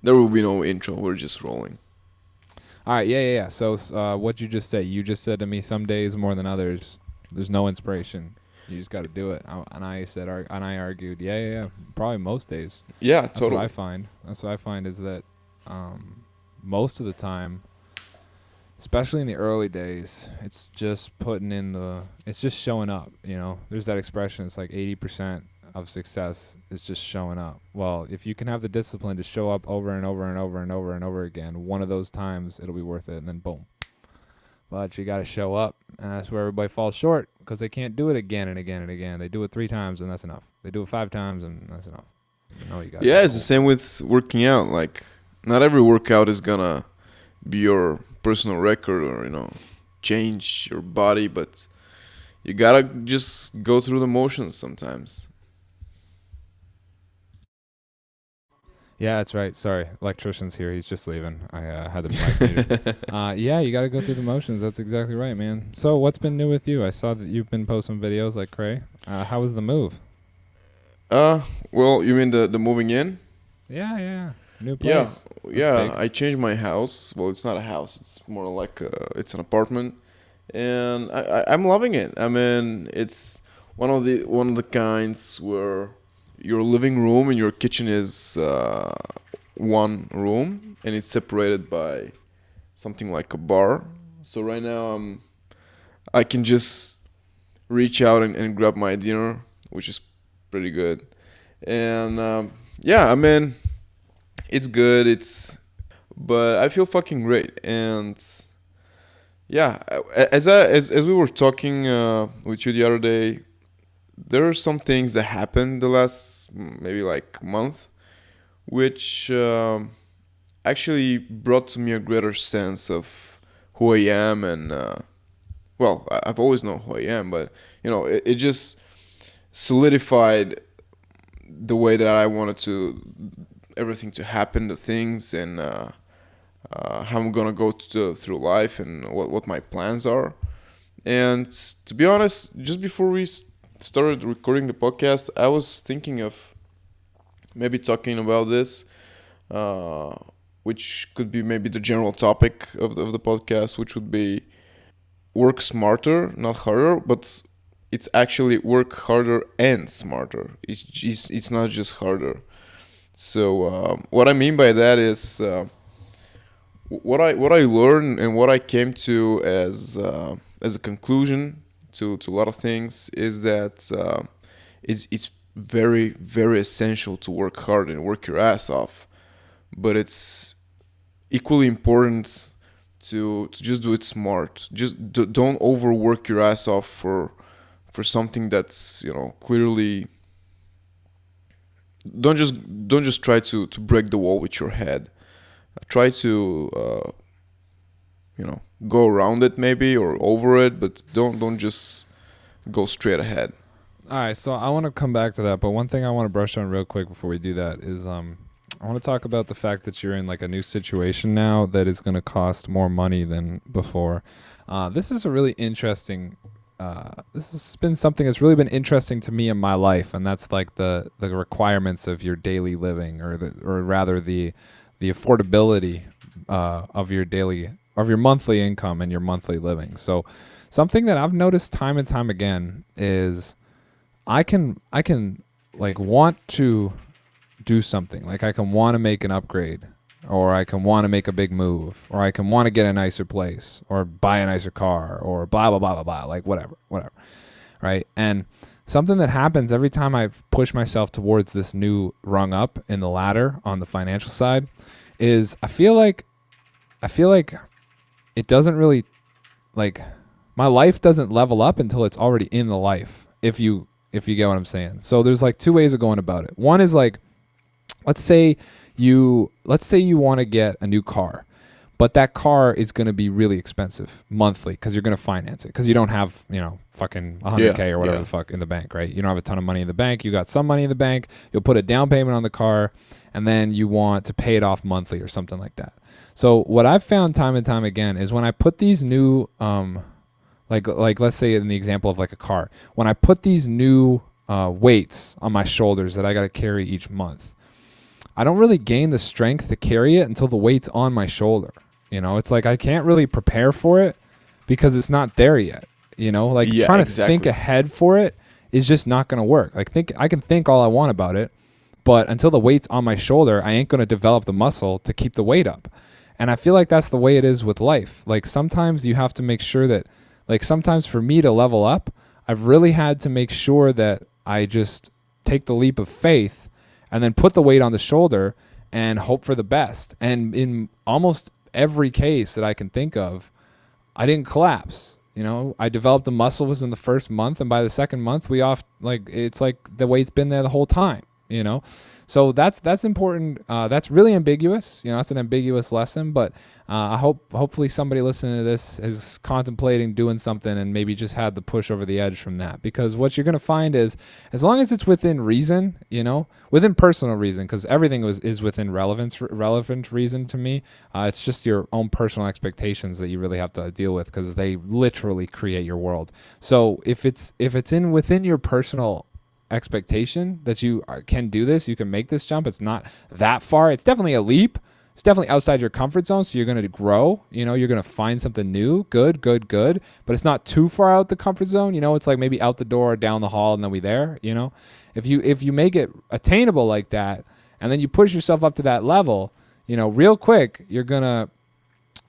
There will be no intro. We're just rolling. All right, yeah. So, what you just said? You just said to me, some days more than others. There's no inspiration. You just got to do it. And I said, and I argued, yeah. Probably most days. Yeah, That's what I totally. find. That's what I find is that most of the time, especially in the early days, it's just it's just showing up. There's that expression. It's like 80% of success is just showing up. Well, if you can have the discipline to show up over and over and over and over and over again, one of those times it'll be worth it, and then boom. But you got to show up, and that's where everybody falls short because they can't do it again and again and again. They do it 3 times, and that's enough. They do it 5 times, and that's enough. No, you got to do Yeah, it it's the over. same with working out. Like, not every workout is gonna be your personal record or change your body, but you gotta just go through the motions sometimes. Yeah, that's right. Sorry, electrician's here. He's just leaving. I had the mic muted. Yeah, you got to go through the motions. That's exactly right, man. So, what's been new with you? I saw that you've been posting videos like cray. How was the move? Uh, well, you mean the moving in? Yeah. New Yeah, place. That's yeah. big. I changed my house. Well, it's not a house. It's more like it's an apartment, and I'm loving it. I mean, it's one of the kinds where your living room and your kitchen is one room, and it's separated by something like a bar. So right now I can just reach out and grab my dinner, which is pretty good. And yeah, I mean, it's good. But I feel fucking great. And yeah, as we were talking with you the other day, there are some things that happened the last maybe like month, which actually brought to me a greater sense of who I am. And well, I've always known who I am, but it just solidified the way that I wanted to everything to happen, the things, and how I'm gonna go through life, and what my plans are. And to be honest, just before we started recording the podcast, I was thinking of maybe talking about this, uh, which could be maybe the general topic of the podcast, which would be work smarter, not harder, but it's actually work harder and smarter. It's not just harder. So what I mean by that is what I learned and what I came to as a conclusion to a lot of things is that it's very very essential to work hard and work your ass off, but it's equally important to just do it smart. Just don't overwork your ass off for something that's clearly. Don't just try to break the wall with your head. Try to go around it maybe or over it, but don't just go straight ahead. All right, so I want to come back to that, but one thing I want to brush on real quick before we do that is I want to talk about the fact that you're in like a new situation now that is going to cost more money than before. This is a really interesting. This has been something that's really been interesting to me in my life, and that's like the requirements of your daily living, or rather the affordability of your monthly income and your monthly living. So something that I've noticed time and time again is I can like want to do something. Like I can want to make an upgrade, or I can want to make a big move, or I can want to get a nicer place or buy a nicer car, or blah blah blah blah blah, like whatever, right? And something that happens every time I push myself towards this new rung up in the ladder on the financial side is I feel like it doesn't really, like, my life doesn't level up until it's already in the life. If you get what I'm saying. So there's like two ways of going about it. One is like, let's say you want to get a new car, but that car is going to be really expensive monthly because you're going to finance it because you don't have fucking Yeah, 100K or whatever yeah. the fuck in the bank, right? You don't have a ton of money in the bank. You got some money in the bank. You'll put a down payment on the car, and then you want to pay it off monthly or something like that. So what I've found time and time again is when I put these new like let's say in the example of like a car, when I put these new weights on my shoulders that I got to carry each month, I don't really gain the strength to carry it until the weight's on my shoulder. It's like I can't really prepare for it because it's not there yet. Like Yeah, trying to think exactly. ahead for it is just not going to work. Like I can think all I want about it, but until the weight's on my shoulder, I ain't going to develop the muscle to keep the weight up. And I feel like that's the way it is with life. Like sometimes you have to make sure that, like sometimes for me to level up, I've really had to make sure that I just take the leap of faith and then put the weight on the shoulder and hope for the best. And in almost every case that I can think of, I didn't collapse. I developed the muscle was in the first month, and by the second month, it's like the weight's been there the whole time. So that's important. That's really ambiguous. That's an ambiguous lesson, but I hopefully somebody listening to this is contemplating doing something and maybe just had the push over the edge from that. Because what you're going to find is, as long as it's within reason, within personal reason, because everything is within relevant reason to me. It's just your own personal expectations that you really have to deal with, because they literally create your world. So if it's within your personal expectation that you can do this, you can make this jump, it's not that far, it's definitely a leap, it's definitely outside your comfort zone, so you're going to grow, you're going to find something new, good, but it's not too far out the comfort zone. It's like maybe out the door, down the hall, and then we there. If you make it attainable like that, and then you push yourself up to that level, real quick you're going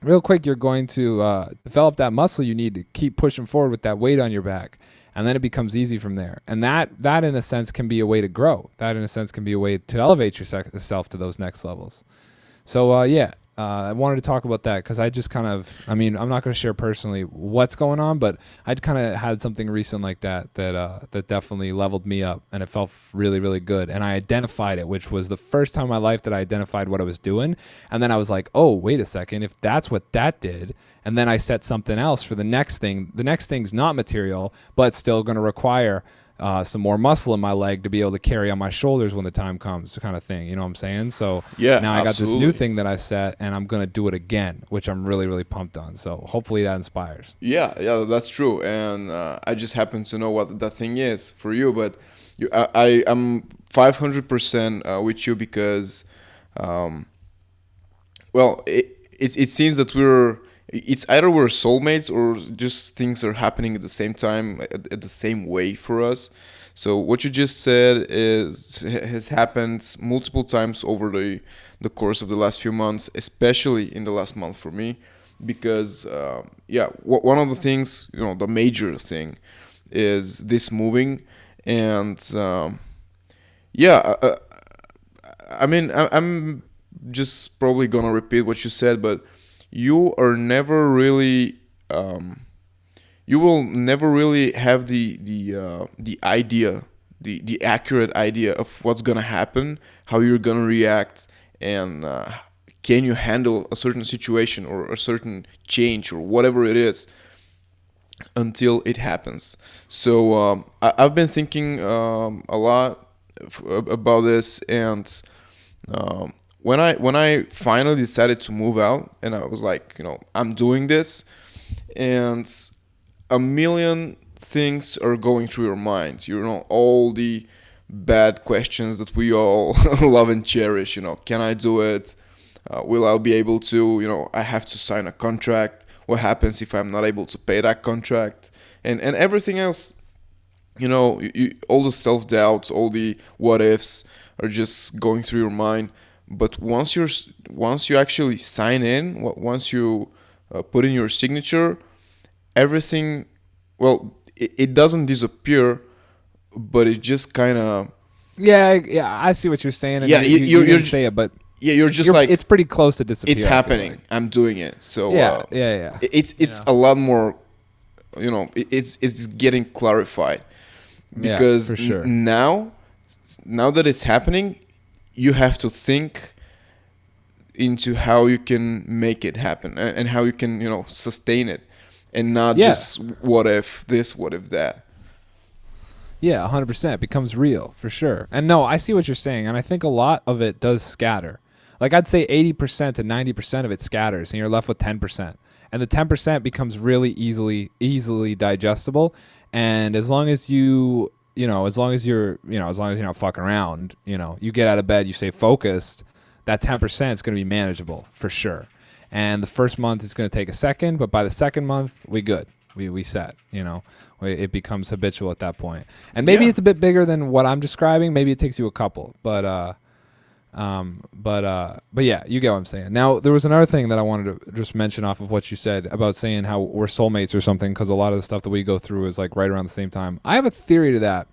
to develop that muscle you need to keep pushing forward with that weight on your back. And then it becomes easy from there. And that in a sense can be a way to grow. That in a sense can be a way to elevate yourself to those next levels. So I wanted to talk about that because I just kind of, I'm not going to share personally what's going on, but I'd kind of had something recent like that definitely leveled me up, and it felt really, really good. And I identified it, which was the first time in my life that I identified what I was doing. And then I was like, oh, wait a second, if that's what that did. And then I set something else for the next thing. The next thing's not material, but still going to require some more muscle in my leg to be able to carry on my shoulders when the time comes, kind of thing. You know what I'm saying? So Yeah, now I got this absolutely. new thing that I set, and I'm going to do it again, which I'm really, really pumped on. So hopefully that inspires. Yeah, that's true. And I just happen to know what that thing is for you, but I am 500% with you because, well, it seems that it's either we're soulmates or just things are happening at the same time, at the same way for us. So what you just said has happened multiple times over the course of the last few months, especially in the last month for me, because one of the things, the major thing is this moving, and I'm just probably gonna repeat what you said, but you are never really you will never really have the idea, the accurate idea of what's gonna happen, how you're gonna react, and can you handle a certain situation or a certain change or whatever it is until it happens. So I've been thinking a lot about this, and when I finally decided to move out, and I was like, I'm doing this, and a million things are going through your mind. All the bad questions that we all love and cherish. Can I do it? Will I be able to? I have to sign a contract. What happens if I'm not able to pay that contract? And everything else. All the self-doubt, all the what ifs are just going through your mind. But once you actually sign in, once you put in your signature, everything, well, it doesn't disappear, but it just kind of. Yeah, I see what you're saying. And Yeah, you didn't say it, but yeah, you're just like, it's pretty close to disappear. it's happening. I'm doing it. So yeah. It's a lot more. It's getting clarified, because for sure. now that it's happening, you have to think into how you can make it happen, and how you can sustain it, and not just what if this, what if that. Yeah, 100%. It becomes real, for sure. And no, I see what you're saying, and I think a lot of it does scatter. Like I'd say 80% to 90% of it scatters, and you're left with 10%. And the 10% becomes really easily digestible. And as long as you as long as you're not fucking around, you get out of bed, you stay focused, that 10% is going to be manageable for sure. And the first month is going to take a second, but by the second month, we good. We set, it becomes habitual at that point. And maybe it's a bit bigger than what I'm describing. Maybe it takes you a couple, but yeah, you get what I'm saying. Now, there was another thing that I wanted to just mention off of what you said about saying how we're soulmates or something, because a lot of the stuff that we go through is like right around the same time. I have a theory to that.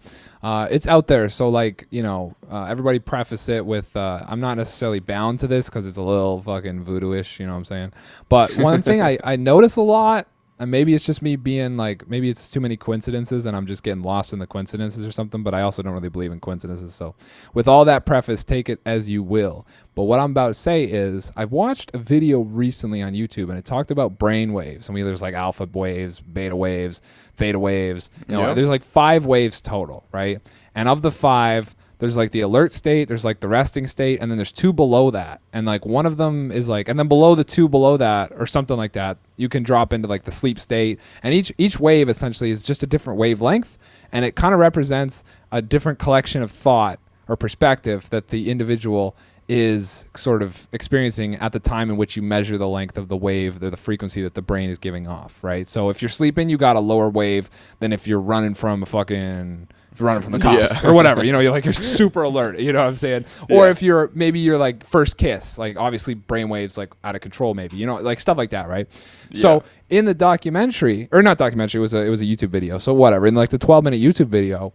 It's out there, so like, everybody preface it with I'm not necessarily bound to this because it's a little fucking voodoo-ish, you know what I'm saying? But one thing I notice a lot, and maybe it's just me being like, maybe it's too many coincidences and I'm just getting lost in the coincidences or something, but I also don't really believe in coincidences. So with all that preface, take it as you will. But what I'm about to say is I watched a video recently on YouTube and it talked about brain waves. I mean, there's like alpha waves, beta waves, theta waves. There's like 5 waves total, right? And of the 5, there's like the alert state, there's like the resting state, and then there's 2 below that. And like one of them is like, and then below the 2 below that or something like that, you can drop into like the sleep state. And each wave essentially is just a different wavelength. And it kind of represents a different collection of thought or perspective that the individual is sort of experiencing at the time in which you measure the length of the wave, the frequency that the brain is giving off, right? So if you're sleeping, you got a lower wave than if you're running from the cops or whatever, you're super alert, you know what I'm saying? Or if you're like first kiss, like obviously brainwaves like out of control, maybe, like stuff like that, right? Yeah. So in the documentary, or not documentary, it was a YouTube video. So whatever, in like the 12-minute YouTube video,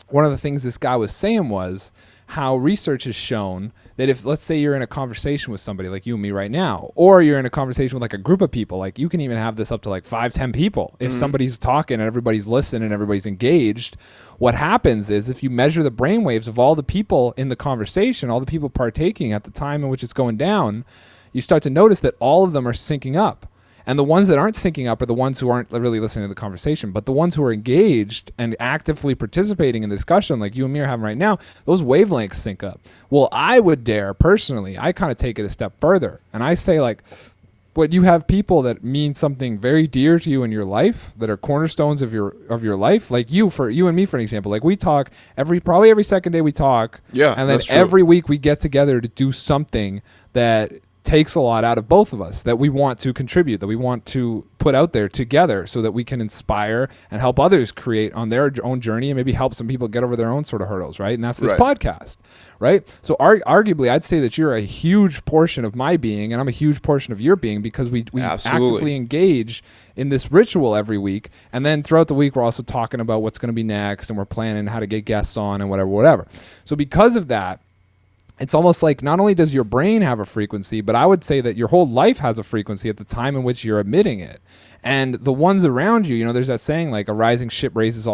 one of the things this guy was saying was how research has shown that if, let's say, you're in a conversation with somebody like you and me right now, or you're in a conversation with like a group of people, like you can even have this up to like 5-10 people. If somebody's talking and everybody's listening and everybody's engaged, what happens is if you measure the brainwaves of all the people in the conversation, all the people partaking at the time in which it's going down, you start to notice that all of them are syncing up. And the ones that aren't syncing up are the ones who aren't really listening to the conversation. But the ones who are engaged and actively participating in the discussion, like you and me are having right now, those wavelengths sync up. Well, I would dare, personally, I kind of take it a step further. And I say, like, what you have people that mean something very dear to you in your life, that are cornerstones of your life, like you and me, for example. Like we talk probably every second day we talk. Yeah, and then every week we get together to do something that takes a lot out of both of us, that we want to contribute, that we want to put out there together so that we can inspire and help others create on their own journey and maybe help some people get over their own sort of hurdles, right? And that's this podcast, right? So arguably, I'd say that you're a huge portion of my being and I'm a huge portion of your being because we actively engage in this ritual every week. And then throughout the week, we're also talking about what's going to be next and we're planning how to get guests on and whatever. So because of that, it's almost like not only does your brain have a frequency, but I would say that your whole life has a frequency at the time in which you're emitting it. And the ones around you, there's that saying like a rising tide raises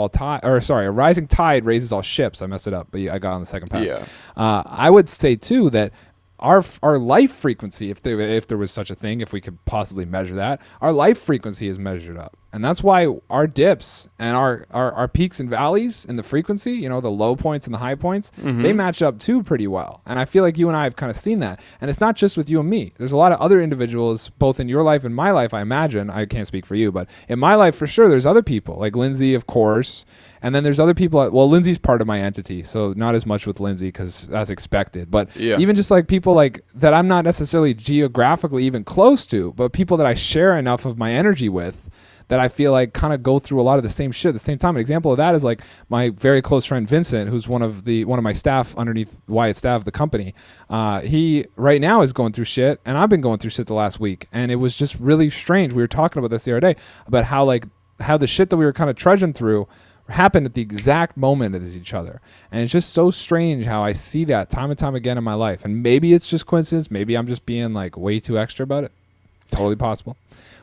all ships. I messed it up, but I got on the second pass. Yeah. I would say too that our life frequency, if there was such a thing, if we could possibly measure that, our life frequency is measured up. And that's why our dips and our peaks and valleys in the frequency, the low points and the high points, they match up too pretty well. And I feel like you and I have kind of seen that. And it's not just with you and me. There's a lot of other individuals, both in your life and my life, I imagine. I can't speak for you, but in my life, for sure, there's other people, like Lindsay, of course. And then there's other people. Well, Lindsay's part of my entity, so not as much with Lindsay because that's expected. But even just like people like that I'm not necessarily geographically even close to, but people that I share enough of my energy with that I feel like kind of go through a lot of the same shit at the same time. An example of that is like my very close friend Vincent, who's one of my staff underneath Wyatt Stav, the company. He right now is going through shit, and I've been going through shit the last week, and it was just really strange. We were talking about this the other day about how the shit that we were kind of trudging through happened at the exact moment as each other. And it's just so strange how I see that time and time again in my life. And maybe it's just coincidence. Maybe I'm just being like way too extra about it. Totally possible.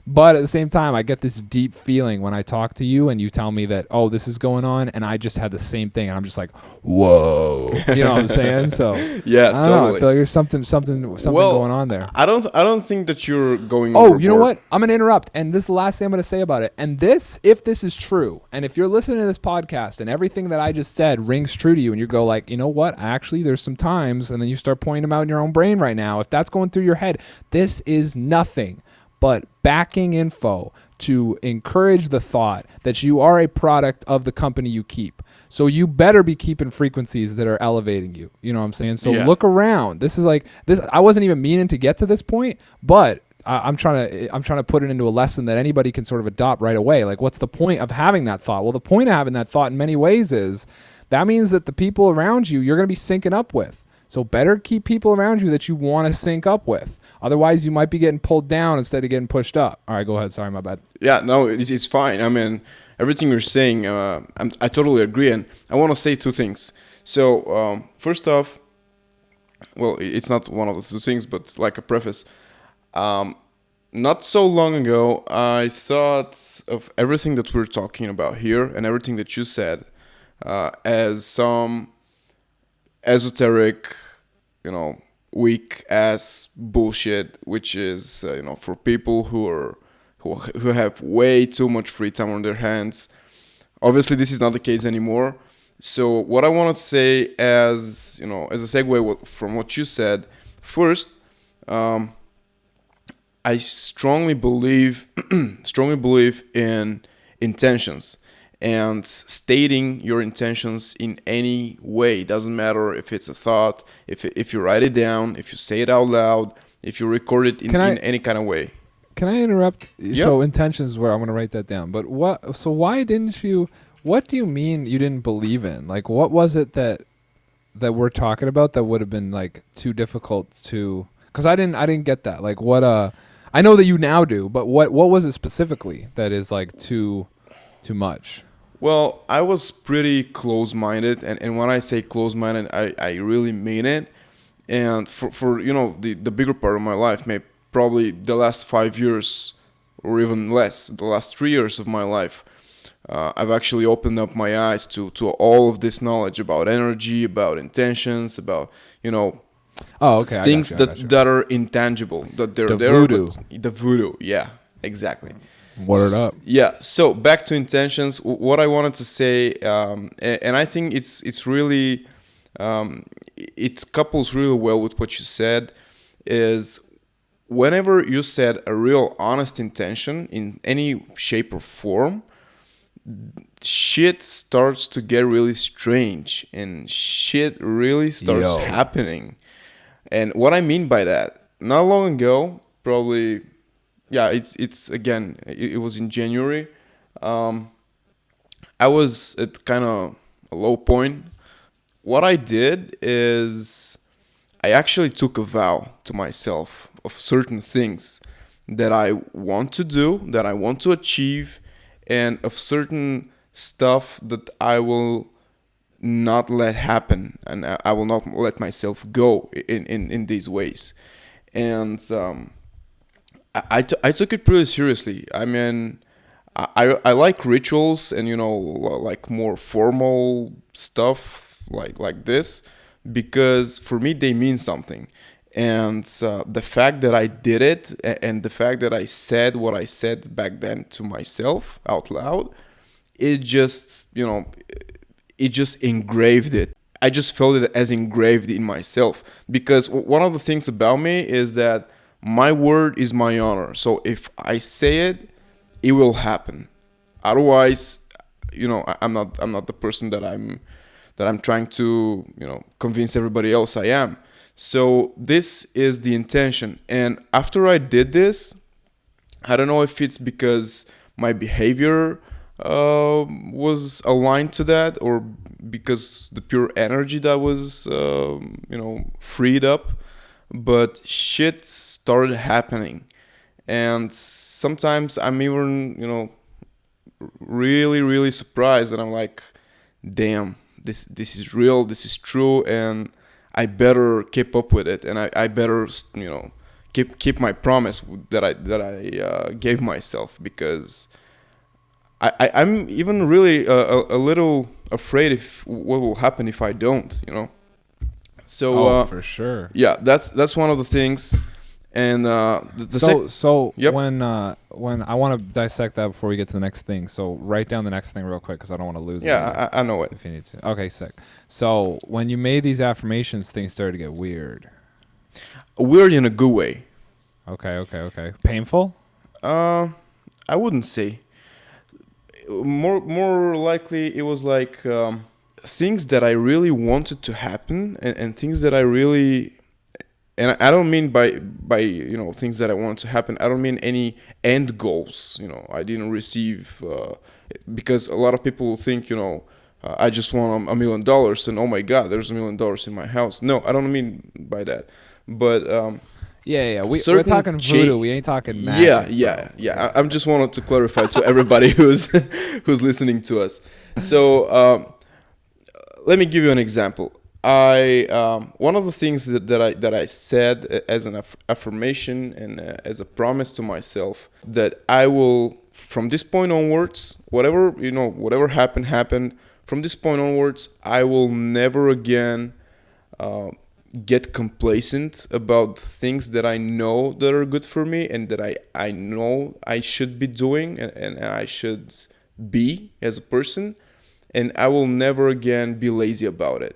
But at the same time, I get this deep feeling when I talk to you and you tell me that, oh, this is going on. And I just had the same thing. And I'm just like, whoa. You know what I'm saying? So yeah, I feel like there's something going on there. I don't think that you're going Oh, you know what? I'm going to interrupt. And this is the last thing I'm going to say about it. And if this is true, and if you're listening to this podcast and everything that I just said rings true to you and you go like, you know what? Actually, there's some times, and then you start pointing them out in your own brain right now. If that's going through your head, this is nothing but backing info to encourage the thought that you are a product of the company you keep. So you better be keeping frequencies that are elevating you. You know what I'm saying? So Yeah. look around. This is like this. I wasn't even meaning to get to this point, but I'm trying to put it into a lesson that anybody can sort of adopt right away. Like, what's the point of having that thought? Well, the point of having that thought in many ways is that means that the people around you're going to be syncing up with. So better keep people around you that you want to sync up with. Otherwise, you might be getting pulled down instead of getting pushed up. All right, go ahead. Sorry, my bad. Yeah, no, it's fine. I mean, everything you're saying, I totally agree. And I want to say two things. So, first off, well, it's not one of the two things, but like a preface. Not so long ago, I thought of everything that we're talking about here and everything that you said as some esoteric, weak ass bullshit, which is for people who have way too much free time on their hands. Obviously, this is not the case anymore. So, what I want to say, as as a segue from what you said, first, I strongly believe in intentions and stating your intentions in any way. It doesn't matter if it's a thought, if you write it down, if you say it out loud, if you record it in any kind of way. Can I interrupt? Yeah. So intentions where I'm going to write that down. But why didn't you, what do you mean you didn't believe in? Like, what was it that we're talking about that would have been like too difficult to, cause I didn't get that. Like I know that you now do, but what was it specifically that is like too much? Well, I was pretty close-minded, and when I say close-minded, I really mean it. And for the bigger part of my life, maybe probably the last 5 years or even less, the last 3 years of my life, I've actually opened up my eyes to all of this knowledge about energy, about intentions, about Oh, okay. things I got you. that are intangible, that they're The there. voodoo. The voodoo, yeah, exactly. Word up. Yeah. So back to intentions. What I wanted to say, and I think it's really, it couples really well with what you said, is whenever you set a real honest intention in any shape or form, shit starts to get really strange and shit really starts happening. And what I mean by that, not long ago, probably, yeah, it's again, it was in January. I was at kind of a low point. What I did is I actually took a vow to myself of certain things that I want to do, that I want to achieve, and of certain stuff that I will not let happen, and I will not let myself go in these ways. And I took it pretty seriously. I mean, I like rituals and like more formal stuff like this, because for me they mean something. And the fact that I did it, and the fact that I said what I said back then to myself out loud, it just engraved it. I just felt it as engraved in myself, because one of the things about me is that my word is my honor. So if I say it, it will happen. Otherwise, I'm not the person that I'm trying to convince everybody else I am. So this is the intention. And after I did this, I don't know if it's because my behavior was aligned to that, or because the pure energy that was freed up, but shit started happening. And sometimes I'm even really, really surprised, and I'm like, damn, this is real, this is true, and I better keep up with it, and I better keep my promise that I gave myself, because I'm even really a little afraid if what will happen if I don't, So for sure. yeah, that's one of the things. And yep. When I want to dissect that before we get to the next thing. So write down the next thing real quick, because I don't want to lose it. Yeah, I know it. If you need to. Okay, sick. So when you made these affirmations, things started to get weird. Weird in a good way. Okay. Painful? I wouldn't say. More likely, it was like things that I really wanted to happen, and things that I really, and I don't mean by things that I want to happen. I don't mean any end goals. I didn't receive because a lot of people think I just want $1 million and oh my god, there's $1 million in my house. No, I don't mean by that, but Yeah. We're talking voodoo. We ain't talking magic. Yeah. I'm just wanted to clarify to everybody who's listening to us. So let me give you an example. I one of the things that I said as an affirmation and as a promise to myself, that I will, from this point onwards, whatever happened. From this point onwards, I will never again get complacent about things that I know that are good for me and that I know I should be doing and I should be as a person, and I will never again be lazy about it.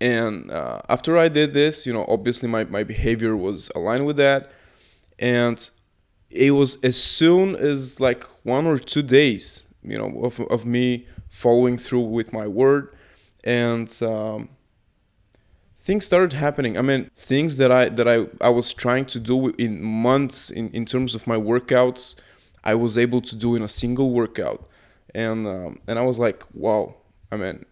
And after I did this, obviously my behavior was aligned with that, and it was as soon as like 1 or 2 days, of me following through with my word, and things started happening. I mean, things that I was trying to do in months in terms of my workouts, I was able to do in a single workout, and I was like, wow. I mean,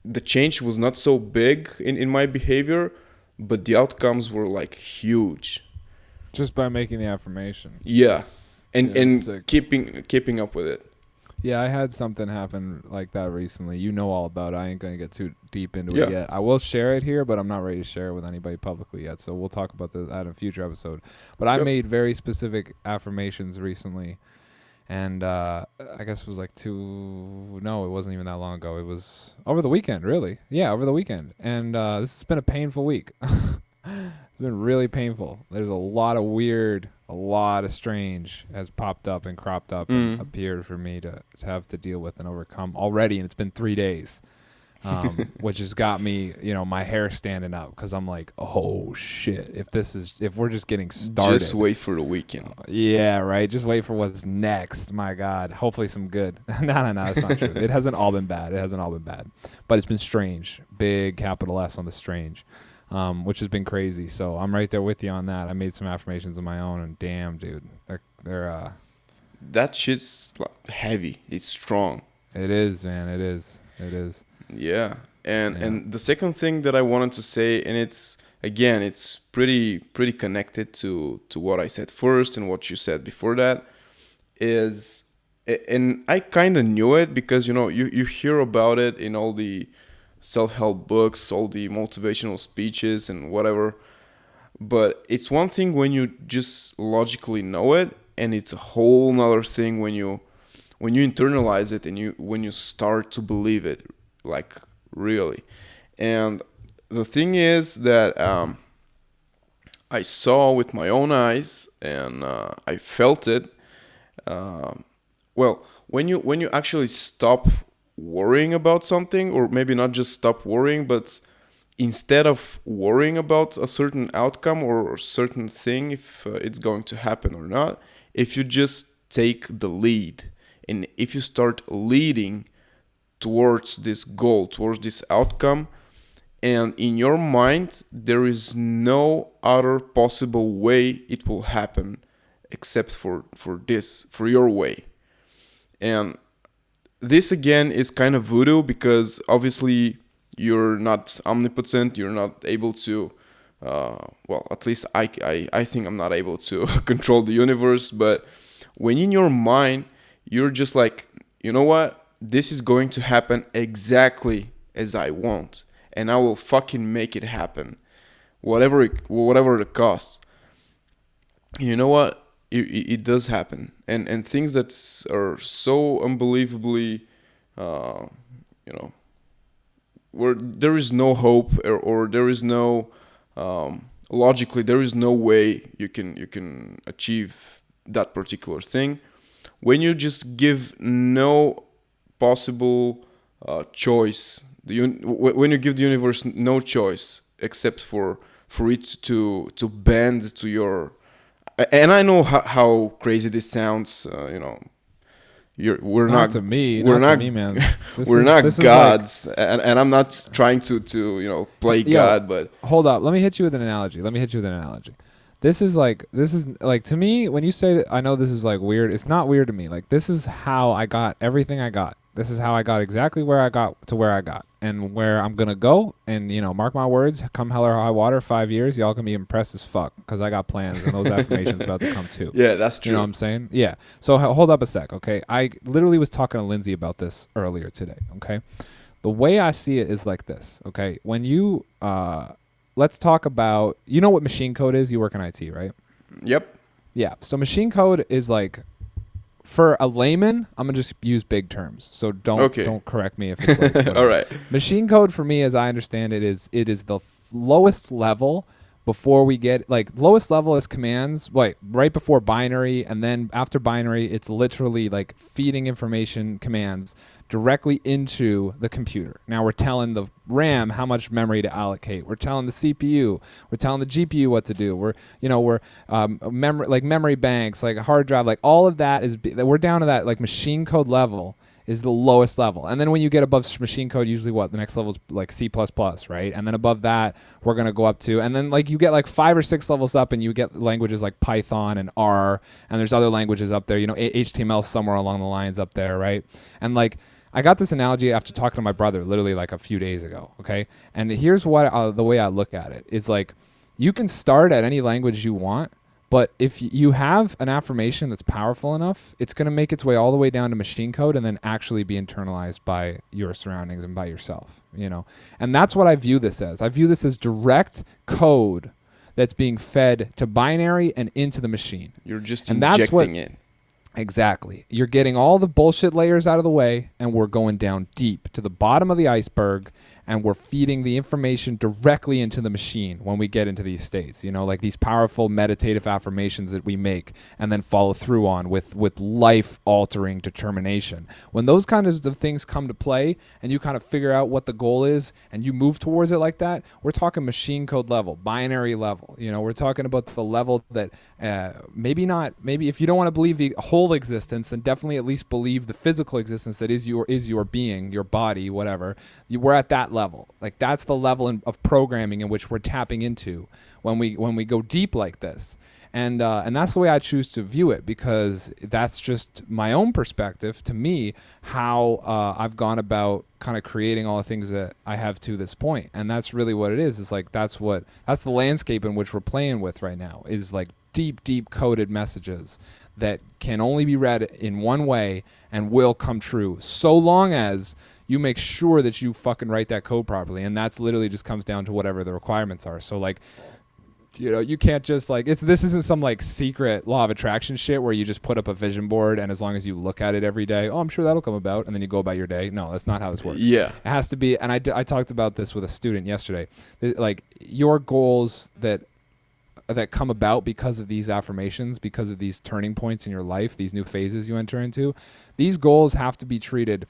the change was not so big in my behavior, but the outcomes were like huge. Just by making the affirmation. Yeah, and sick. keeping up with it. Yeah, I had something happen like that recently. You know all about it. I ain't going to get too deep into it yet. I will share it here, but I'm not ready to share it with anybody publicly yet. So we'll talk about that in a future episode. But I made very specific affirmations recently. And I guess it was like it wasn't even that long ago. It was over the weekend, really. Yeah, over the weekend. And this has been a painful week. It's been really painful. There's a lot of weird, a lot of strange has popped up and cropped up and appeared for me to have to deal with and overcome already. And it's been 3 days, which has got me, my hair standing up because I'm like, oh shit, if we're just getting started. Just wait for the weekend. Yeah, right. Just wait for what's next. My God. Hopefully some good. No, that's not true. It hasn't all been bad. But it's been strange. Big capital S on the strange. Which has been crazy. So I'm right there with you on that. I made some affirmations of my own, and damn, dude, they're that shit's heavy. It's strong. It is, man. It is. Yeah, and the second thing that I wanted to say, and it's pretty connected to what I said first and what you said before that, is, and I kind of knew it because you hear about it in all the self-help books, all the motivational speeches and whatever, but it's one thing when you just logically know it, and it's a whole nother thing when you internalize it and when you start to believe it, like really. And the thing is that I saw with my own eyes, and I felt it. Well, when you actually stop worrying about something, or maybe not just stop worrying, but instead of worrying about a certain outcome or a certain thing, if it's going to happen or not, if you just take the lead, and if you start leading towards this goal, towards this outcome, and in your mind there is no other possible way it will happen except for your way. And this again is kind of voodoo, because obviously you're not omnipotent. You're not able to, well, at least I think I'm not able to control the universe. But when in your mind, you're just like, you know what? This is going to happen exactly as I want, and I will fucking make it happen, whatever the cost. You know what? It does happen, and things that are so unbelievably, where there is no hope, or there is no, logically there is no way you can achieve that particular thing. When you just give no possible choice, when you give the universe no choice except for it to bend to your. And I know how crazy this sounds, we're Not not to me. we're Not to not me, man. we're not This is gods, and I'm not trying to play yo, God, but hold up. Let me hit you with an analogy. This is like to me, when you say that, I know this is like weird. It's not weird to me. Like, this is how I got everything I got. This is how I got exactly where I got to where I got and where I'm gonna go. And mark my words, come hell or high water, 5 years, y'all can be impressed as fuck because I got plans and those affirmations about to come too. yeah, that's true. You know what I'm saying? Yeah. So hold up a sec, okay? I literally was talking to Lindsay about this earlier today, okay? The way I see it is like this, okay? When you let's talk about, you know what machine code is? You work in IT, right? Yep. Yeah. So machine code is like, for a layman, I'm gonna just use big terms. So don't correct me if it's like whatever. All right. Machine code for me, as I understand it, is the lowest level before we get, like, lowest level is commands, like right before binary, and then after binary, it's literally like feeding information commands directly into the computer. Now we're telling the RAM how much memory to allocate. We're telling the CPU. We're telling the GPU what to do. We're memory banks, like a hard drive, like all of that we're down to that like machine code level is the lowest level. And then when you get above machine code, usually the next level is like C++, right? And then above that, we're going to go up to, and then like you get like 5 or 6 levels up and you get languages like Python and R, and there's other languages up there, HTML somewhere along the lines up there, right? And like, I got this analogy after talking to my brother literally like a few days ago, okay? And here's what the way I look at it is like, you can start at any language you want, but if you have an affirmation that's powerful enough, it's going to make its way all the way down to machine code and then actually be internalized by your surroundings and by yourself, And that's what I view this as. I view this as direct code that's being fed to binary and into the machine. You're just and injecting it. Exactly. You're getting all the bullshit layers out of the way, and we're going down deep to the bottom of the iceberg, and we're feeding the information directly into the machine when we get into these states, like these powerful meditative affirmations that we make and then follow through on with life-altering determination. When those kinds of things come to play and you kind of figure out what the goal is and you move towards it like that, we're talking machine code level, binary level. We're talking about the level that maybe if you don't want to believe the whole existence, then definitely at least believe the physical existence that is your being, your body, whatever. We're at that level. Like, that's the level of programming in which we're tapping into when we go deep like this. And that's the way I choose to view it, because that's just my own perspective to me, how I've gone about kind of creating all the things that I have to this point. And that's really what it is. It's like, that's the landscape in which we're playing with right now, is like deep coded messages that can only be read in one way and will come true, so long as you make sure that you fucking write that code properly. And that's literally just comes down to whatever the requirements are. So like, you can't just like, this isn't some like secret law of attraction shit where you just put up a vision board and as long as you look at it every day, I'm sure that'll come about, and then you go about your day. No, that's not how this works. Yeah. It has to be, and I talked about this with a student yesterday. Like, your goals that come about because of these affirmations, because of these turning points in your life, these new phases you enter into, these goals have to be treated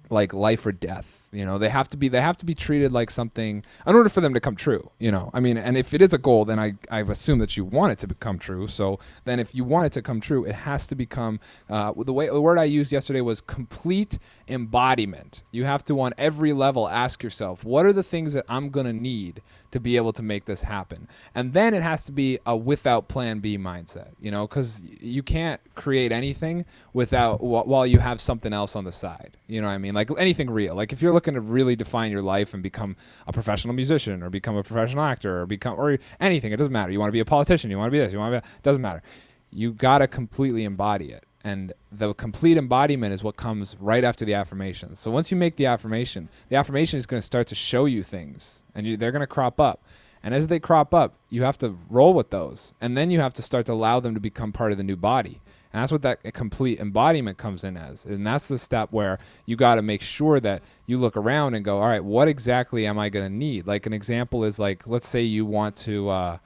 like life or death. They have to be treated like something in order for them to come true. I mean, and if it is a goal, then I assume that you want it to become true. So then if you want it to come true, it has to become, the word I used yesterday was complete embodiment. You have to, on every level, ask yourself, what are the things that I'm going to need to be able to make this happen? And then it has to be a without plan B mindset, because you can't create anything without, while you have something else on the side. You know what I mean? Like anything real. Like if you're looking to really define your life and become a professional musician or become a professional actor or anything, it doesn't matter. You want to be a politician, you want to be this, doesn't matter. You got to completely embody it. And the complete embodiment is what comes right after the affirmations. So once you make the affirmation is going to start to show you things, and they're going to crop up. And as they crop up, you have to roll with those. And then you have to start to allow them to become part of the new body. And that's what that complete embodiment comes in as. And that's the step where you got to make sure that you look around and go, all right, what exactly am I going to need? Like an example is like, let's say you want to, no,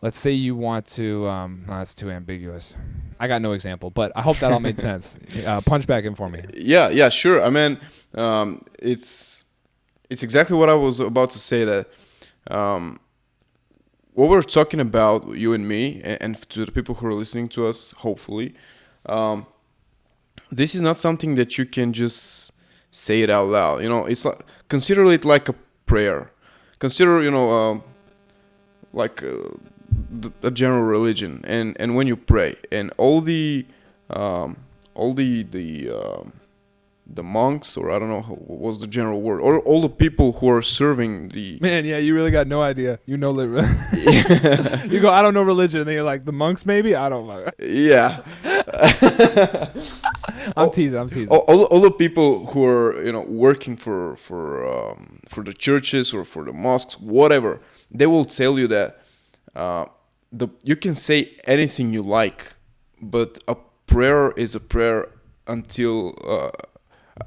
that's too ambiguous. I got no example, but I hope that all made sense. Punch back in for me. Yeah, sure. I mean, it's exactly what I was about to say, that what we're talking about, you and me, and to the people who are listening to us, hopefully, this is not something that you can just say it out loud. It's like, consider it like a prayer. Consider, like a general religion, and when you pray, and um, all the monks, or I don't know what was the general word, or all the people who are serving the. Man, yeah, you really got no idea. You know, you go, I don't know religion. And then you're like, the monks maybe? I don't know. Yeah. I'm teasing. All the people who are working for the churches or for the mosques, whatever, they will tell you that you can say anything you like, but a prayer is a prayer until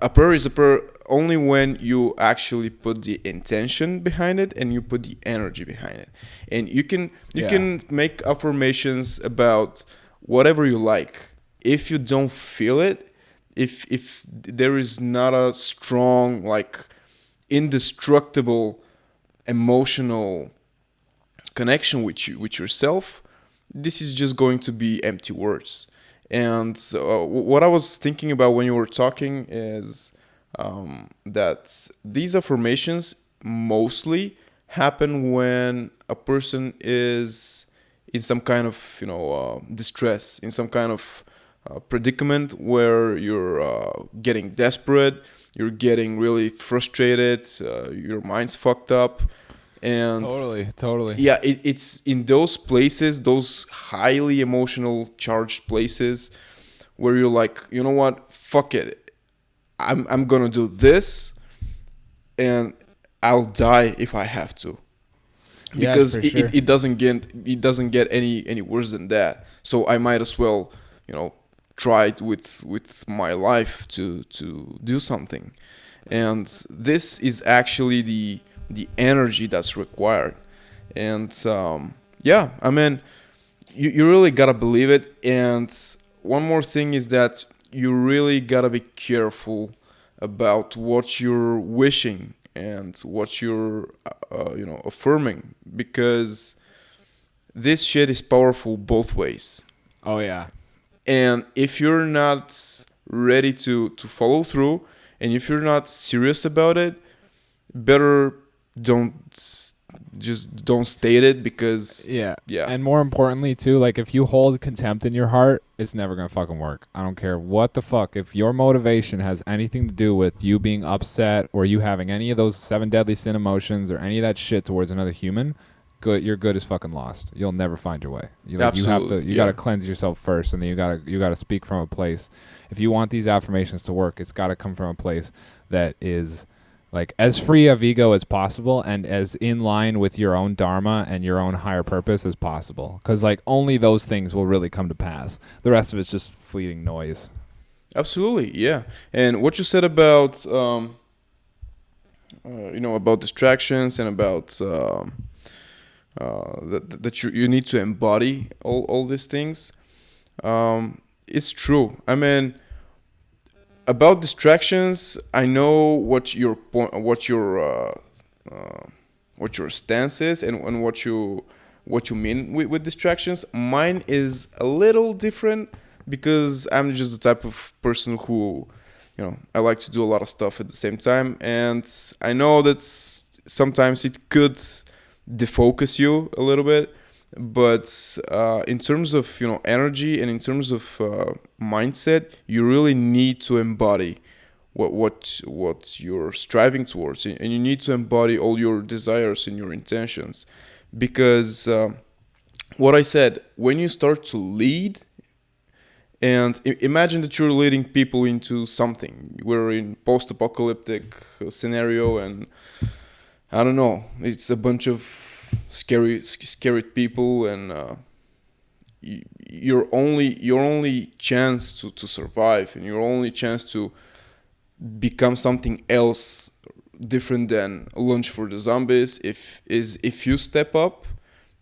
a prayer is a prayer only when you actually put the intention behind it and you put the energy behind it. And you can make affirmations about whatever you like. If you don't feel it, if there is not a strong, like, indestructible emotional connection with yourself, this is just going to be empty words. And so, what I was thinking about when you were talking is that these affirmations mostly happen when a person is in some kind of distress, in some kind of predicament where you're getting desperate, you're getting really frustrated, your mind's fucked up. And totally. Yeah, it's in those places, those highly emotional charged places, where you're like, you know what, fuck it, I'm gonna do this, and I'll die if I have to, because it doesn't get any worse than that. So I might as well try it with my life to do something. And this is actually the energy that's required. And yeah, I mean, you really gotta believe it. And one more thing is that you really gotta be careful about what you're wishing and what you're affirming, because this shit is powerful both ways. Oh yeah. And if you're not ready to follow through, and if you're not serious about it, better don't state it, because yeah. And more importantly too, like, if you hold contempt in your heart, it's never gonna fucking work. I don't care what the fuck. If your motivation has anything to do with you being upset, or you having any of those 7 deadly sin emotions, or any of that shit towards another human, you're good as fucking lost. You'll never find your way. You gotta cleanse yourself first, and then you gotta speak from a place. If you want these affirmations to work, it's gotta come from a place that is like as free of ego as possible, and as in line with your own dharma and your own higher purpose as possible. Because like only those things will really come to pass. The rest of it's just fleeting noise. Absolutely, yeah. And what you said about about distractions, and about that you need to embody all these things, it's true. I mean, about distractions, I know what your stance is, and what you mean with distractions. Mine is a little different, because I'm just the type of person who, I like to do a lot of stuff at the same time, and I know that sometimes it could defocus you a little bit. But in terms of energy, and in terms of mindset, you really need to embody what you're striving towards, and you need to embody all your desires and your intentions, because what I said, when you start to lead, and imagine that you're leading people into something. We're in post-apocalyptic scenario, and I don't know, it's a bunch of scary people, and your only chance to survive, and your only chance to become something else different than lunch for the zombies, if you step up,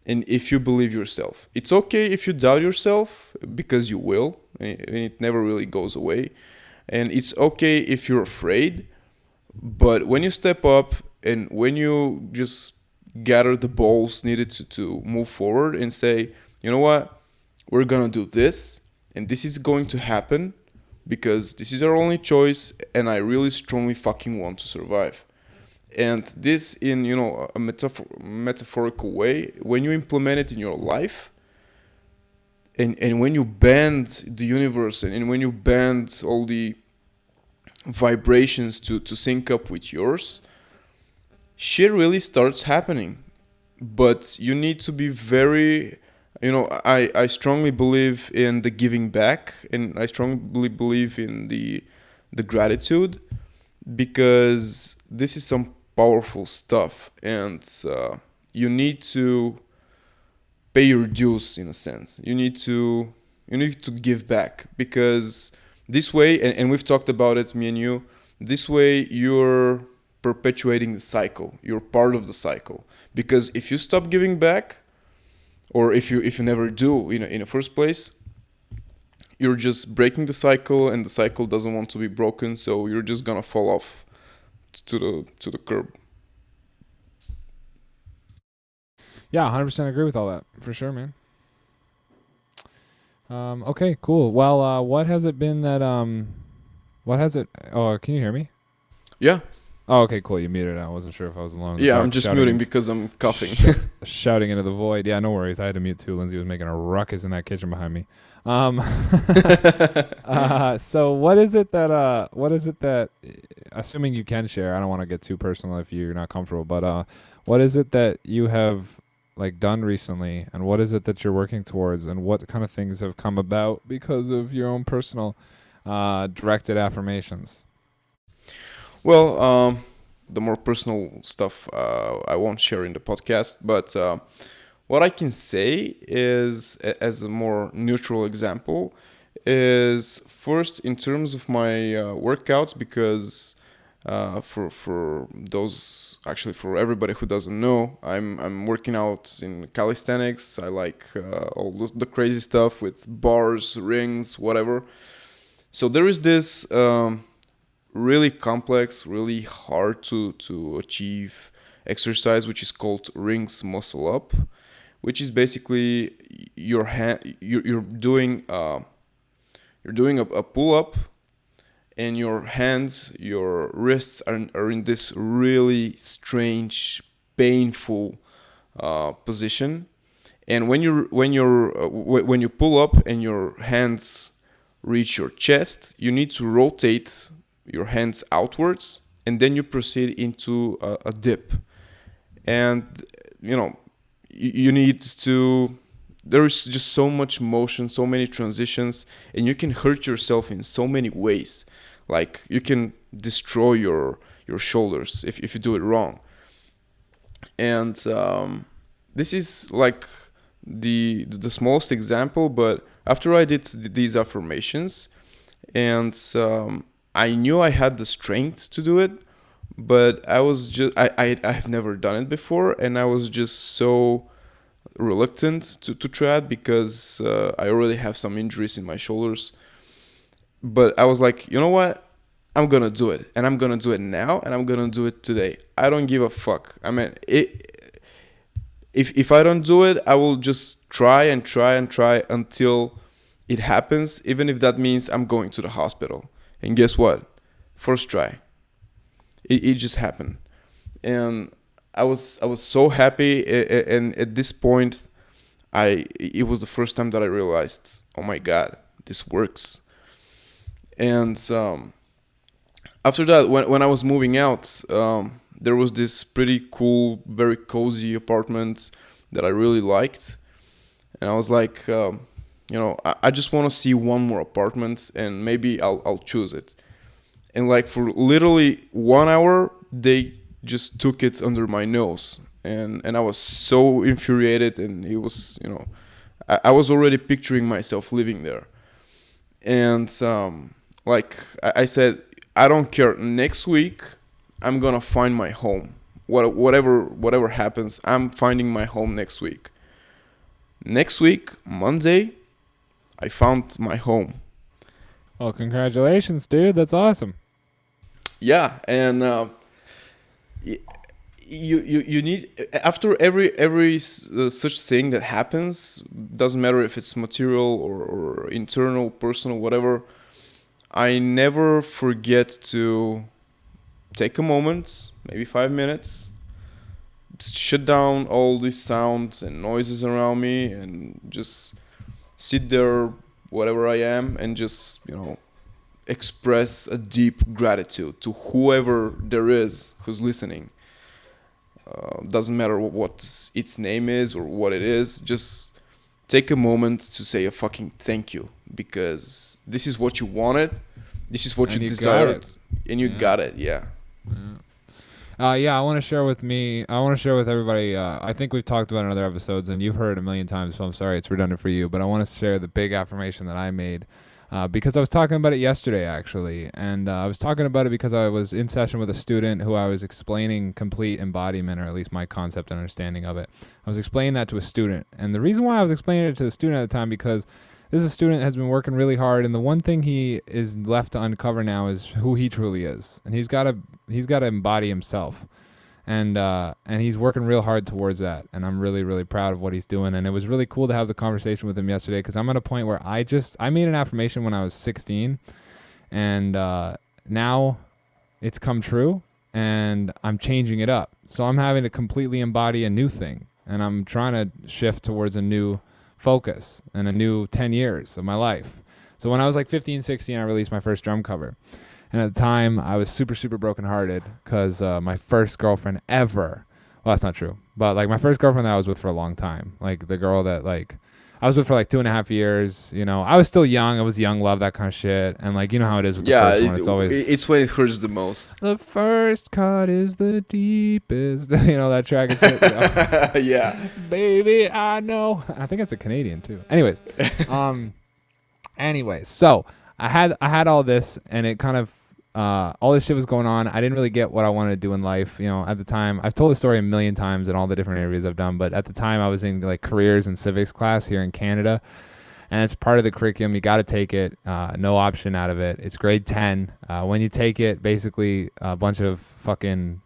and if you believe yourself. It's okay if you doubt yourself, because you will, and it never really goes away. And it's okay if you're afraid, but when you step up, and when you just gather the balls needed to move forward, and say, you know what, we're gonna do this, and this is going to happen, because this is our only choice, and I really strongly fucking want to survive. And this, in a metaphorical way, when you implement it in your life, and when you bend the universe, and when you bend all the vibrations to sync up with yours, shit really starts happening. But you need to be very, I strongly believe in the giving back, and I strongly believe in the gratitude, because this is some powerful stuff, and you need to pay your dues, in a sense. You need to give back, because this way, and we've talked about it, me and you, this way you're perpetuating the cycle. You're part of the cycle, because if you stop giving back, or if you never do, in the first place, you're just breaking the cycle, and the cycle doesn't want to be broken, so you're just gonna fall off to the curb. Yeah, 100% agree with all that, for sure, man. Okay, cool. Well, what has it been that what has it? Oh, can you hear me? Yeah. Oh, okay, cool. You muted. I wasn't sure if I was alone. Yeah, I'm just muting because I'm coughing. Shouting into the void. Yeah, no worries. I had to mute too. Lindsay was making a ruckus in that kitchen behind me. So what is it that, assuming you can share, I don't want to get too personal if you're not comfortable, but what is it that you have like done recently, and what is it that you're working towards, and what kind of things have come about because of your own personal directed affirmations? Well, the more personal stuff I won't share in the podcast, but what I can say is, as a more neutral example, is first in terms of my workouts, because for those, actually for everybody who doesn't know, I'm working out in calisthenics. I like all the crazy stuff with bars, rings, whatever. So there is this really complex, really hard to achieve exercise, which is called rings muscle up, which is basically you're doing a pull up, and your hands, your wrists are in this really strange, painful position. And when you pull up and your hands reach your chest, you need to rotate your hands outwards, and then you proceed into a dip. And you need to, there is just so much motion, so many transitions, and you can hurt yourself in so many ways. Like, you can destroy your shoulders if you do it wrong. And this is like the smallest example, but after I did these affirmations, and I knew I had the strength to do it, but I was just I've never done it before, and I was just so reluctant to try it, because I already have some injuries in my shoulders. But I was like, you know what? I'm gonna do it, and I'm gonna do it now, and I'm gonna do it today. I don't give a fuck. I mean, if I don't do it, I will just try and try and try until it happens, even if that means I'm going to the hospital. And guess what? First try, it just happened, and I was so happy. And at this point, it was the first time that I realized, oh my god, this works. And after that, when I was moving out, there was this pretty cool, very cozy apartment that I really liked, and I was like, I just want to see one more apartment, and maybe I'll choose it. And like for literally 1 hour, they just took it under my nose, and I was so infuriated, and it was, I was already picturing myself living there. And like I said, I don't care. Next week, I'm gonna find my home. Whatever happens, I'm finding my home next week. Next week, Monday, I found my home. Well, congratulations, dude. That's awesome. Yeah, and you need, after every such thing that happens, doesn't matter if it's material or internal, personal, whatever. I never forget to take a moment, maybe 5 minutes, shut down all these sounds and noises around me, and just sit there, whatever I am, and just, express a deep gratitude to whoever there is who's listening. Doesn't matter what its name is or what it is, just take a moment to say a fucking thank you, because this is what you wanted, this is what And you you desired, got it. and you Yeah. got it. Yeah. Yeah, I want to share with everybody. I think we've talked about it in other episodes, and you've heard it a million times, so I'm sorry it's redundant for you. But I want to share the big affirmation that I made because I was talking about it yesterday, actually. And I was talking about it because I was in session with a student who I was explaining complete embodiment, or at least my concept and understanding of it. I was explaining that to a student. And the reason why I was explaining it to the student at the time, because this is a student that has been working really hard, and the one thing he is left to uncover now is who he truly is, and he's got to embody himself, and he's working real hard towards that, and I'm really, really proud of what he's doing. And it was really cool to have the conversation with him yesterday, because I'm at a point where I made an affirmation when I was 16, and now it's come true, and I'm changing it up, so I'm having to completely embody a new thing, and I'm trying to shift towards a new focus and a new 10 years of my life. So when I was like 15, 16, I released my first drum cover. And at the time, I was super, super brokenhearted because my first girlfriend ever, well, that's not true, but like my first girlfriend that I was with for a long time, like the girl that like I was with for like 2.5 years, I was still young. It was young love, that kind of shit. And like, you know how it is with the first one. It's always, it's when it hurts the most. the first cut is the deepest, that track and shit. Yeah. Baby, I know. I think it's a Canadian too. Anyways, so I had all this, and it kind of all this shit was going on. I didn't really get what I wanted to do in life. At the time, I've told the story a million times in all the different interviews I've done, but at the time I was in like careers and civics class here in Canada, and it's part of the curriculum. You got to take it. No option out of it. It's grade 10. When you take it, basically a bunch of names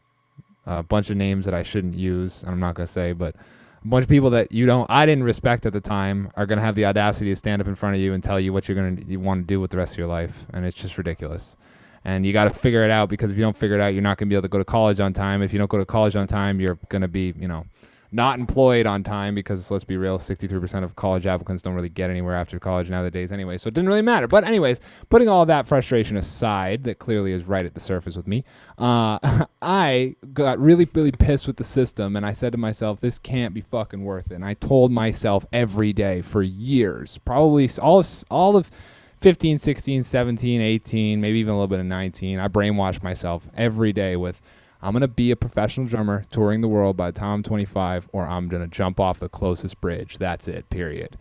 that I shouldn't use, I'm not gonna say, but a bunch of people that I didn't respect at the time are gonna have the audacity to stand up in front of you and tell you what you want to do with the rest of your life, and it's just ridiculous. And you got to figure it out, because if you don't figure it out, you're not gonna be able to go to college on time. If you don't go to college on time, you're gonna be, not employed on time, because let's be real, 63% of college applicants don't really get anywhere after college nowadays anyway, so it didn't really matter. But anyways, putting all that frustration aside, that clearly is right at the surface with me, I got really, really pissed with the system, and I said to myself, this can't be fucking worth it. And I told myself every day for years, probably all of 15, 16, 17, 18, maybe even a little bit of 19, I brainwashed myself every day with, I'm going to be a professional drummer touring the world by the time I'm 25, or I'm going to jump off the closest bridge. That's it, period.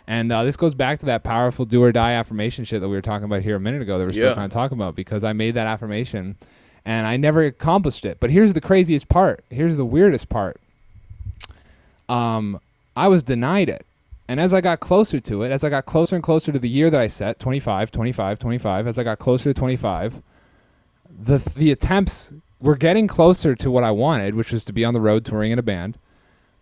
And this goes back to that powerful do or die affirmation shit that we were talking about here a minute ago that we're still kind of talking about, because I made that affirmation and I never accomplished it. But here's the craziest part. Here's the weirdest part. I was denied it. And as I got closer to it, as I got closer and closer to the year that I set, 25, 25, 25, as I got closer to 25, the attempts were getting closer to what I wanted, which was to be on the road touring in a band,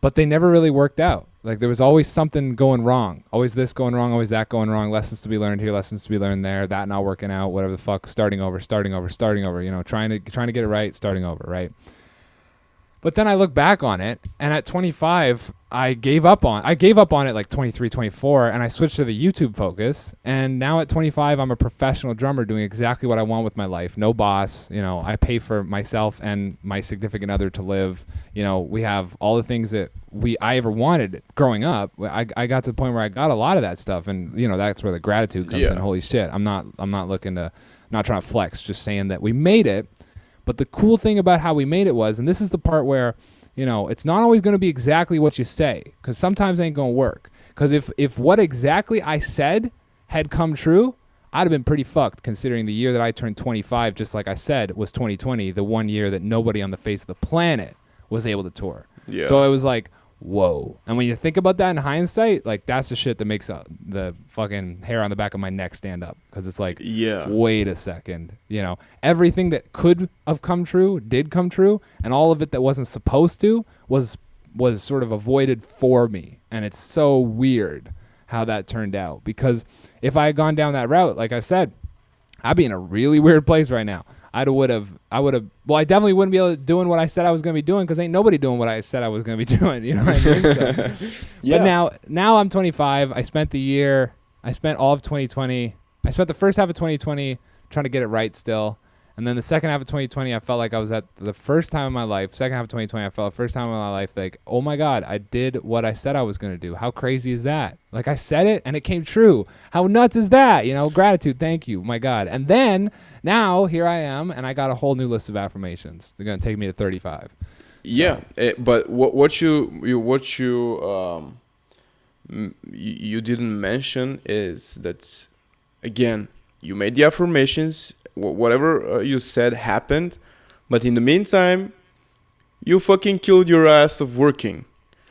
but they never really worked out. Like there was always something going wrong, always this going wrong, always that going wrong, lessons to be learned here, lessons to be learned there, that not working out, whatever the fuck, starting over, trying to get it right, starting over, right? But then I look back on it, and at 25, I gave up on it like 23, 24, and I switched to the YouTube focus. And now at 25, I'm a professional drummer doing exactly what I want with my life. No boss. I pay for myself and my significant other to live. We have all the things that I ever wanted growing up. I got to the point where I got a lot of that stuff, and that's where the gratitude comes in. Holy shit! I'm not trying to flex. Just saying that we made it. But the cool thing about how we made it was, and this is the part where, it's not always going to be exactly what you say, because sometimes it ain't going to work. Because if what exactly I said had come true, I'd have been pretty fucked, considering the year that I turned 25, just like I said, was 2020, the one year that nobody on the face of the planet was able to tour. Yeah. So it was like, whoa. And when you think about that in hindsight, like that's the shit that makes the fucking hair on the back of my neck stand up, because it's like, wait a second, everything that could have come true did come true, and all of it that wasn't supposed to was sort of avoided for me. And it's so weird how that turned out, because if I had gone down that route, like I said, I'd be in a really weird place right now. I would have. Well, I definitely wouldn't be able to doing what I said I was going to be doing because ain't nobody doing what I said I was going to be doing. You know what I mean? So, Yeah. But now I'm 25. I spent all of 2020. I spent the first half of 2020 trying to get it right still. And then the second half of 2020, I felt like I was at the first time in my life. Second half of 2020, I felt the first time in my life like, oh my God, I did what I said I was going to do. How crazy is that? Like I said it and it came true. How nuts is that? You know, gratitude. Thank you. My God. And then now here I am and I got a whole new list of affirmations. They're going to take me to 35. Yeah, but what you didn't mention is that, again, you made the affirmations, whatever you said happened, but in the meantime, you fucking killed your ass of working.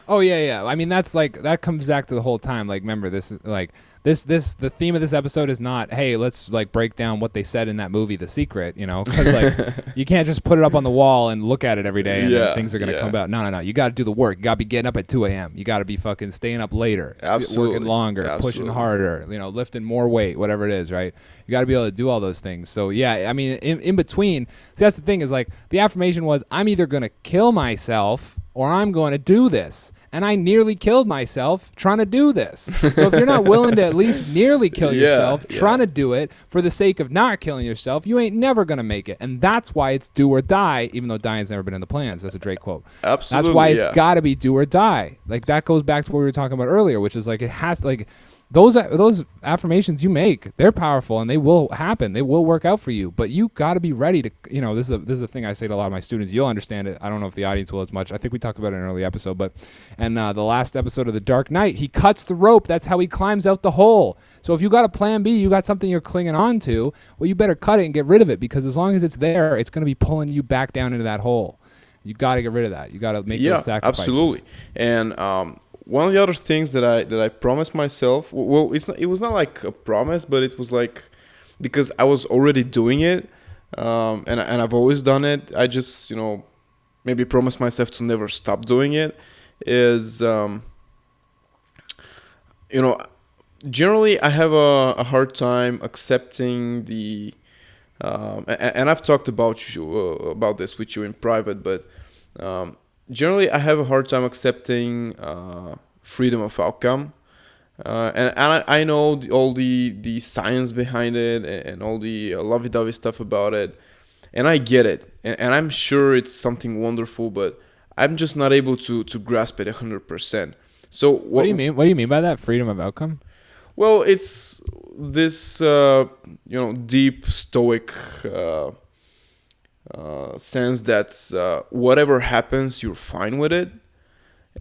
Oh yeah. I mean, that's like that comes back to the whole time. Like, remember this is like the theme of this episode is not, hey, let's like break down what they said in that movie, The Secret, you know, because like you can't just put it up on the wall and look at it every day and then things are gonna come out. No. You got to do the work. You got to be getting up at 2 a.m. You got to be fucking staying up later, working longer, pushing harder, you know, lifting more weight, whatever it is, right? You got to be able to do all those things. So yeah, I mean, in between, see, that's the thing is like the affirmation was, I'm either gonna kill myself or I'm going to do this. And I nearly killed myself trying to do this. So if you're not willing to at least nearly kill yourself trying to do it for the sake of not killing yourself, you ain't never going to make it. And that's why it's do or die, even though dying's never been in the plans. That's a Drake quote. Absolutely. That's why it's got to be do or die. Like that goes back to what we were talking about earlier, which is like it has like those affirmations you make, they're powerful and they will happen. They will work out for you. But you got to be ready to, you know, this is a thing I say to a lot of my students. You'll understand it. I don't know if the audience will as much. I think we talked about it in an early episode, but the last episode of The Dark Knight, he cuts the rope. That's how he climbs out the hole. So if you got a plan B, you got something you're clinging on to, well, you better cut it and get rid of it because as long as it's there, it's going to be pulling you back down into that hole. You got to get rid of that. You got to make those sacrifices. Absolutely. And one of the other things that I promised myself, well, it was not like a promise, but it was like because I was already doing it, and I've always done it. I just maybe promised myself to never stop doing it. Is generally I have a hard time accepting the, and I've talked about this with you in private, but. Generally, I have a hard time accepting freedom of outcome, and I know all the science behind it and all the lovey-dovey stuff about it, and I get it, and I'm sure it's something wonderful, but I'm just not able to grasp it 100%. So what do you mean? What do you mean by that? Freedom of outcome? Well, it's this deep stoic. Sense that whatever happens, you're fine with it,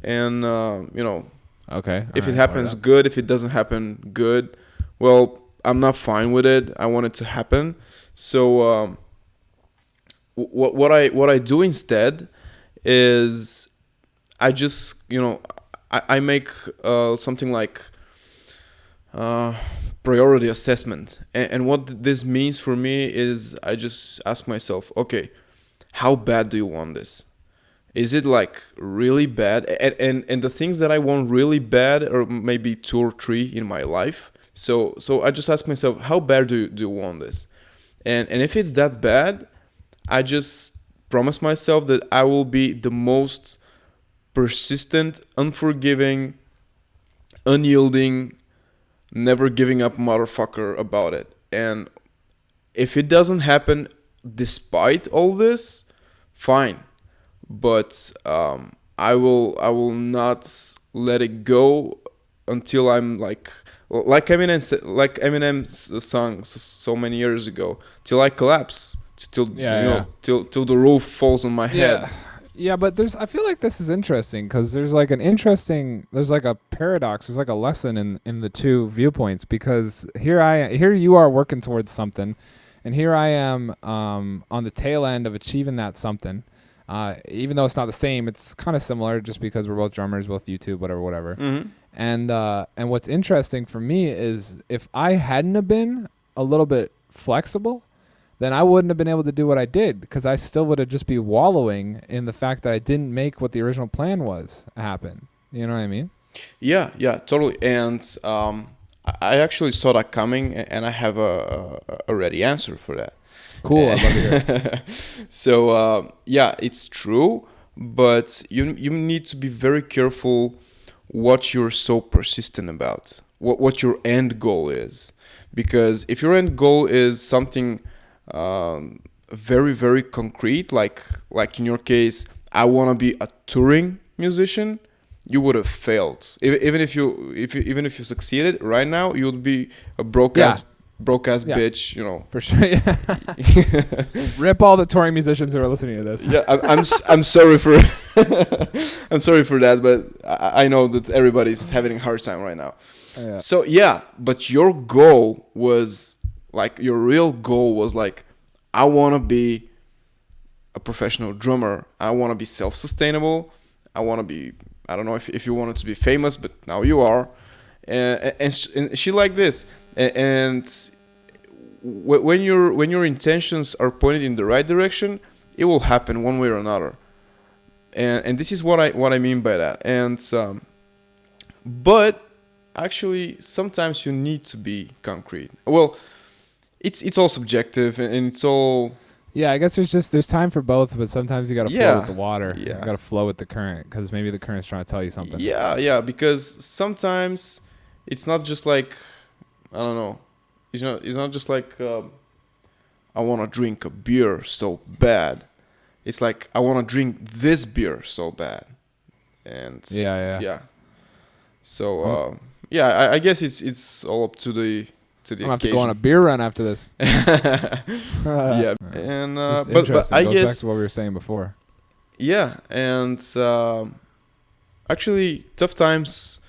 and okay. If it happens, good. If it doesn't happen, good. Well, I'm not fine with it. I want it to happen. So what I do instead is I just I make something like priority assessment, and what this means for me is I just ask myself, okay, how bad do you want this? Is it like really bad? And the things that I want really bad are maybe 2 or 3 in my life. So I just ask myself, how bad do you want this? And if it's that bad, I just promise myself that I will be the most persistent, unforgiving, unyielding, never giving up motherfucker about it. And if it doesn't happen despite all this, fine. But I will not let it go until I'm like Eminem's song so many years ago, till I collapse, till the roof falls on my head. Yeah, but I feel like this is interesting because there's like a paradox. There's like a lesson in the two viewpoints, because here you are working towards something, and here I am on the tail end of achieving that something. Even though it's not the same, it's kind of similar just because we're both drummers, both YouTube, whatever. Mm-hmm. And what's interesting for me is if I hadn't have been a little bit flexible, then I wouldn't have been able to do what I did, because I still would have just be wallowing in the fact that I didn't make what the original plan was happen. You know what I mean? Yeah, totally. And I actually saw that coming, and I have a ready answer for that. Cool. I'd love to hear it. So yeah, it's true, but you need to be very careful what you're so persistent about, what your end goal is, because if your end goal is something very very concrete, like in your case, I want to be a touring musician, you would have failed. Even if you succeeded right now, you would be a broke Yeah. ass Yeah. bitch, you know. For sure. Yeah. Rip all the touring musicians who are listening to this. Yeah, I'm sorry for I'm sorry for that, but I know that everybody's having a hard time right now. Yeah. So yeah, but your goal was like, your real goal was like, I want to be a professional drummer. I want to be self-sustainable. I want to be, I don't know if you wanted to be famous, but now you are. And she like this. And when your intentions are pointed in the right direction, it will happen one way or another. And this is what I mean by that. And but actually, sometimes you need to be concrete. Well, it's all subjective, and it's all. Yeah, I guess there's time for both, but sometimes you got to flow Yeah, with the water. yeah. You got to flow with the current, because maybe the current's trying to tell you something. Yeah, because sometimes it's not just like, I don't know, it's not just like I want to drink a beer so bad. It's like, I want to drink this beer so bad, and Yeah. So yeah, I guess it's all up to the I'm gonna have to occasion. go on a beer run after this. Yeah, and Just but interesting. I Goes back guess to what we were saying before. yeah, and actually, tough times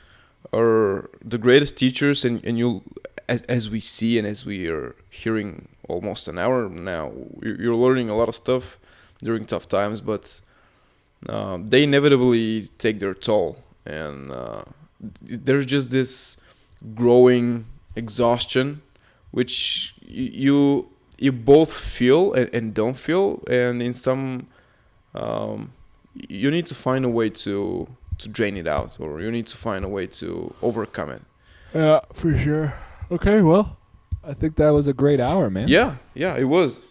are the greatest teachers, and you, as we see and as we are hearing almost an hour now, you're learning a lot of stuff during tough times, but they inevitably take their toll, and there's just this growing exhaustion, which you both feel and don't feel, and in some you need to find a way to drain it out, or you need to find a way to overcome it. Yeah, for sure. Okay, well, I think that was a great hour, man. Yeah, it was.